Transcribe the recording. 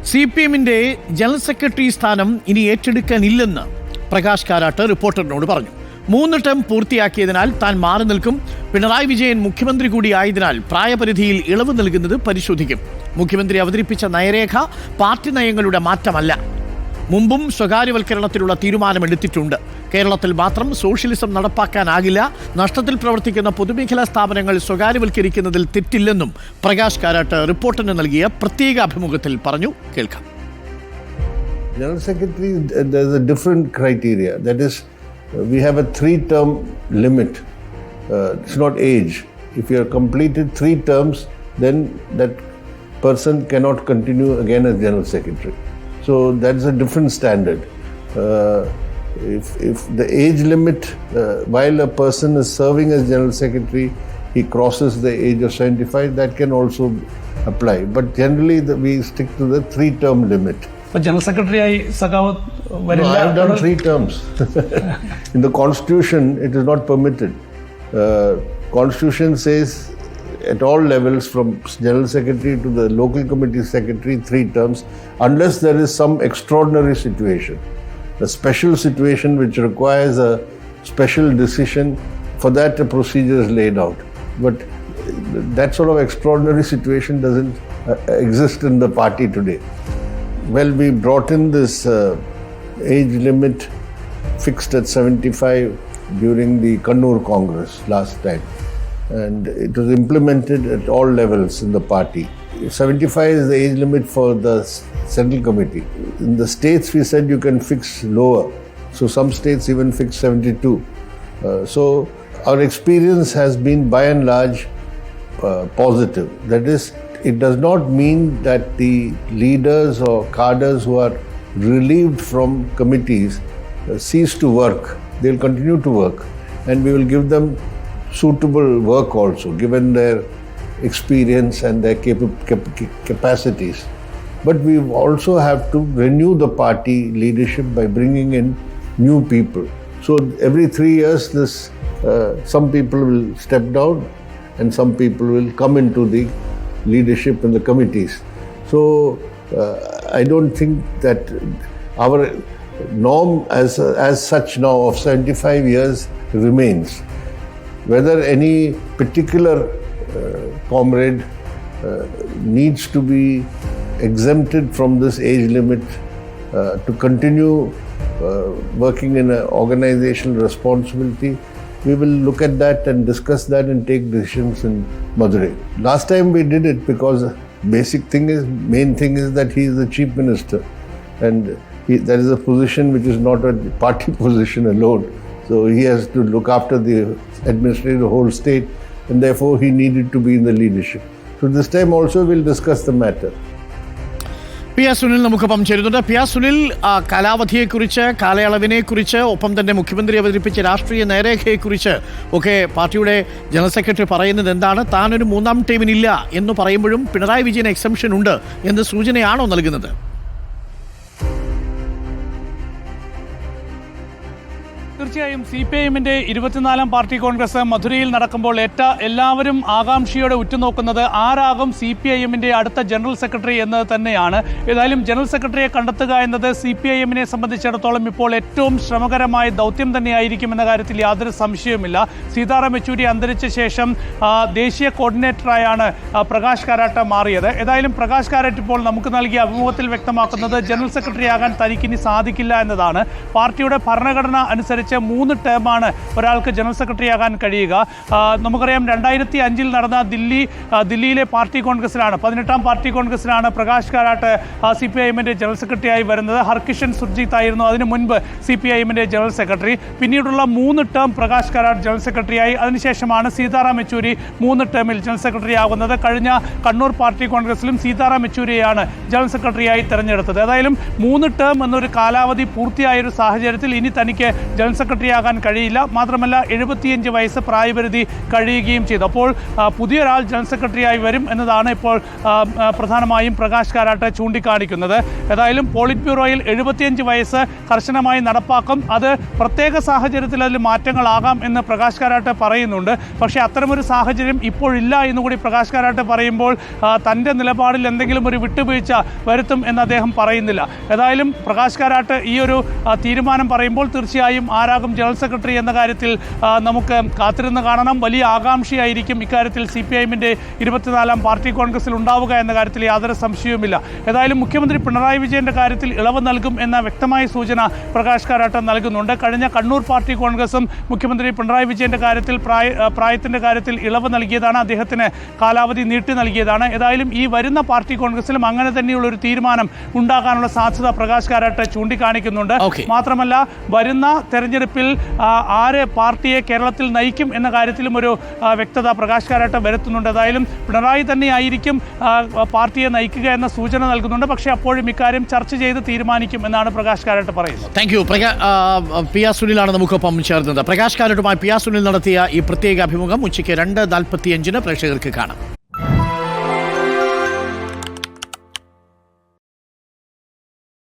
CPM-ന്റെ general secretary സ്ഥാനം ഇനി ഏറ്റെടുക്കാനില്ലെന്ന് പ്രകാശ് കാരാട്ട് റിപ്പോർട്ടറിനോട് പറഞ്ഞു. 3 ടേം പൂർത്തിയാക്കിയതിനാൽ താൻ മാറി നിൽക്കും. പിണറായി വിജയൻ മുഖ്യമന്ത്രി കൂടിയായതിനാൽ പ്രായപരിധിയിൽ ഇളവ് നൽകുന്നത് പരിശോധിക്കും. മുഖ്യമന്ത്രി അവതരിപ്പിച്ച നയരേഖ പാർട്ടി നയങ്ങളുടെ മാറ്റമല്ല. മുമ്പും സ്വകാര്യവൽക്കരണത്തിലുള്ള തീരുമാനമെടുത്തിട്ടുണ്ട്. കേരളത്തിൽ മാത്രം സോഷ്യലിസം നടപ്പാക്കാനാകില്ല. നഷ്ടത്തിൽ പ്രവർത്തിക്കുന്ന പൊതുമേഖലാ സ്ഥാപനങ്ങൾ സ്വകാര്യവൽക്കരിക്കുന്നതിൽ തെറ്റില്ലെന്നും പ്രകാശ് കാരാട്ട് റിപ്പോർട്ടറിന് നൽകിയ പ്രത്യേക അഭിമുഖത്തിൽ പറഞ്ഞു. കേൾക്കാം. General Secretary, there's a different criteria. That is, we have a 3-term limit. It's not age. If you have completed 3 terms, then that person cannot continue again as General Secretary. So that's a different standard. If the age limit, while a person is serving as General Secretary, he crosses the age of 75, that can also apply. But generally, we stick to the 3-term limit. But General Secretary, I have done 3 terms. In the Constitution, it is not permitted. Constitution says at all levels, from General Secretary to the local committee secretary, 3 terms, unless there is some extraordinary situation, a special situation which requires a special decision. For that, a procedure is laid out. But that sort of extraordinary situation doesn't exist in the party today. Well, we brought in this age limit fixed at 75 during the Kannur Congress last time, and it was implemented at all levels in the party. 75 is the age limit for the Central Committee. In the states, we said you can fix lower, so some states even fix 72. So our experience has been by and large positive. That is, it does not mean that the leaders or cadres who are relieved from committees cease to work. They will continue to work, and we will give them suitable work also, given their experience and their capacities. But we also have to renew the party leadership by bringing in new people. So every 3 years, some people will step down and some people will come into the leadership in the committees. So I don't think that our norm as such now of 75 years remains. Whether any particular comrade needs to be exempted from this age limit to continue working in an organizational responsibility, we will look at that and discuss that and take decisions in Madurai. Last time we did it because main thing is that he is the chief minister, and that is a position which is not a party position alone. So he has to look after administrate the whole state, and therefore he needed to be in the leadership. So this time also we'll discuss the matter. P S Sunil നമുക്കൊപ്പം ചേരുന്നുണ്ട്. P S Sunil, കാലാവധിയെക്കുറിച്ച്, കാലയളവിനെക്കുറിച്ച്, ഒപ്പം തന്നെ മുഖ്യമന്ത്രി അവതരിപ്പിച്ച രാഷ്ട്രീയ നയരേഖയെക്കുറിച്ച് ഒക്കെ പാർട്ടിയുടെ general secretary പറയുന്നത് എന്താണ്? താനൊരു 3-ാം ടേമിനില്ല എന്ന് പറയുമ്പോഴും പിണറായി വിജയൻ എക്സംഷൻ ഉണ്ട് എന്ന സൂചനയാണോ നൽകുന്നത്? തീർച്ചയായും CPM-ന്റെ 24-ാം പാർട്ടി കോൺഗ്രസ് മധുരയിൽ നടക്കുമ്പോൾ എല്ലാവരും ആകാംക്ഷയോടെ ഉറ്റുനോക്കുന്നത് ആരാകും CPM-ന്റെ അടുത്ത ജനറൽ സെക്രട്ടറി എന്നത് തന്നെയാണ്. ഏതായാലും ജനറൽ സെക്രട്ടറിയെ കണ്ടെത്തുക എന്നത് CPM-നെ സംബന്ധിച്ചിടത്തോളം ഇപ്പോൾ ഏറ്റവും ശ്രമകരമായ ദൗത്യം തന്നെയായിരിക്കും എന്ന കാര്യത്തിൽ യാതൊരു സംശയവുമില്ല. സീതാറാം യെച്ചൂരി അന്തരിച്ച ശേഷം ദേശീയ കോർഡിനേറ്ററായാണ് പ്രകാശ് കാരാട്ട് മാറിയത്. ഏതായാലും പ്രകാശ് കാരാട്ട് ഇപ്പോൾ നമുക്ക് നൽകിയ അഭിമുഖത്തിൽ വ്യക്തമാക്കുന്നത് ജനറൽ സെക്രട്ടറി ആകാൻ തനിക്കിനി സാധിക്കില്ല എന്നതാണ്. പാർട്ടിയുടെ ഭരണഘടന അനുസരിച്ച് 3 ടേമാണ് ഒരാൾക്ക് ജനറൽ സെക്രട്ടറി ആകാൻ കഴിയുക. നമുക്കറിയാം 2005 നടന്ന ദില്ലിയിലെ പാർട്ടി കോൺഗ്രസിലാണ്, 18-ാം പാർട്ടി കോൺഗ്രസിലാണ് പ്രകാശ് കാരാട്ട് CPM-ന്റെ ജനറൽ സെക്രട്ടറി ആയി വരുന്നത്. ഹർകിഷൻ സുർജിത്ത് ആയിരുന്നു അതിനു മുൻപ് CPM-ന്റെ ജനറൽ സെക്രട്ടറി. പിന്നീടുള്ള 3 ടേം പ്രകാശ് കാരാട്ട് ജനറൽ സെക്രട്ടറിയായി. അതിനുശേഷമാണ് സീതാറാം യെച്ചൂരി 3 ടേമിൽ ജനറൽ സെക്രട്ടറി ആകുന്നത്. കഴിഞ്ഞ കണ്ണൂർ പാർട്ടി കോൺഗ്രസിലും സീതാറാം യെച്ചൂരിയെയാണ് ജനറൽ സെക്രട്ടറിയായി തെരഞ്ഞെടുത്തത്. ഏതായാലും 3 ടേം എന്നൊരു കാലാവധി പൂർത്തിയായൊരു സാഹചര്യത്തിൽ ഇനി തനിക്ക് ജനറൽ സെക്രട്ടറി ആകാൻ കഴിയില്ല. മാത്രമല്ല 75 വയസ്സ് പ്രായപരിധി കഴിയുകയും ചെയ്തു. അപ്പോൾ പുതിയൊരാൾ ജനറൽ സെക്രട്ടറിയായി വരും എന്നതാണ് ഇപ്പോൾ പ്രധാനമായും പ്രകാശ് കാരാട്ട് ചൂണ്ടിക്കാണിക്കുന്നത്. ഏതായാലും പോളിറ്റ് ബ്യൂറോയിൽ 75 വയസ്സ് കർശനമായി നടപ്പാക്കും. അത് പ്രത്യേക സാഹചര്യത്തിൽ അതിൽ മാറ്റങ്ങളാകാം എന്ന് പ്രകാശ് കാരാട്ട് പറയുന്നുണ്ട്. പക്ഷേ അത്തരമൊരു സാഹചര്യം ഇപ്പോഴില്ല എന്നുകൂടി പ്രകാശ് കാരാട്ട് പറയുമ്പോൾ തൻ്റെ നിലപാടിൽ എന്തെങ്കിലും ഒരു വിട്ടുവീഴ്ച വരുത്തും എന്ന് അദ്ദേഹം പറയുന്നില്ല. ഏതായാലും പ്രകാശ് കാരാട്ട് ഈ ഒരു തീരുമാനം പറയുമ്പോൾ തീർച്ചയായും ആരാകും ജനറൽ സെക്രട്ടറി എന്ന കാര്യത്തിൽ നമുക്ക് കാത്തിരുന്ന് കാണണം. വലിയ ആകാംക്ഷയായിരിക്കും ഇക്കാര്യത്തിൽ CPIഎമ്മിൻ്റെ 24ാം പാർട്ടി കോൺഗ്രസിൽ ഉണ്ടാവുക എന്ന കാര്യത്തിൽ യാതൊരു സംശയവുമില്ല. ഏതായാലും മുഖ്യമന്ത്രി പിണറായി വിജയന്റെ കാര്യത്തിൽ ഇളവ് നൽകും എന്ന വ്യക്തമായ സൂചന പ്രകാശ് കാരാട്ട് നൽകുന്നുണ്ട്. കഴിഞ്ഞ കണ്ണൂർ പാർട്ടി കോൺഗ്രസും മുഖ്യമന്ത്രി പിണറായി വിജയന്റെ കാര്യത്തിൽ പ്രായത്തിന്റെ കാര്യത്തിൽ ഇളവ് നൽകിയതാണ്, അദ്ദേഹത്തിന് കാലാവധി നീട്ടി നൽകിയതാണ്. ഏതായാലും ഈ വരുന്ന പാർട്ടി കോൺഗ്രസിലും അങ്ങനെ തന്നെയുള്ള ഒരു തീരുമാനം ഉണ്ടാകാനുള്ള സാധ്യത പ്രകാശ് കാരാട്ട് ചൂണ്ടിക്കാണിക്കുന്നുണ്ട്. മാത്രമല്ല വരുന്ന തെരഞ്ഞെടുപ്പിൽ ആര് പാർട്ടിയെ കേരളത്തിൽ നയിക്കും എന്ന കാര്യത്തിലും ഒരു വ്യക്തത പ്രകാശ് കാരാട്ട് വരുത്തുന്നുണ്ട്. ഏതായാലും പിണറായി തന്നെയായിരിക്കും പാർട്ടിയെ നയിക്കുക എന്ന സൂചന നൽകുന്നുണ്ട്. പക്ഷേ അപ്പോഴും ഇക്കാര്യം ചർച്ച ചെയ്ത് തീരുമാനിക്കും എന്നാണ് പ്രകാശ് കാരാട്ട് പറയുന്നത്. Thank you. പി ആർ സുനിലാണ് നമുക്കൊപ്പം ചേർന്നത്. പ്രകാശ് കാരാട്ടുമായി പി ആർ സുനിൽ നടത്തിയ ഈ പ്രത്യേക അഭിമുഖം ഉച്ചയ്ക്ക് 2:45 പ്രേക്ഷകർക്ക് കാണാം.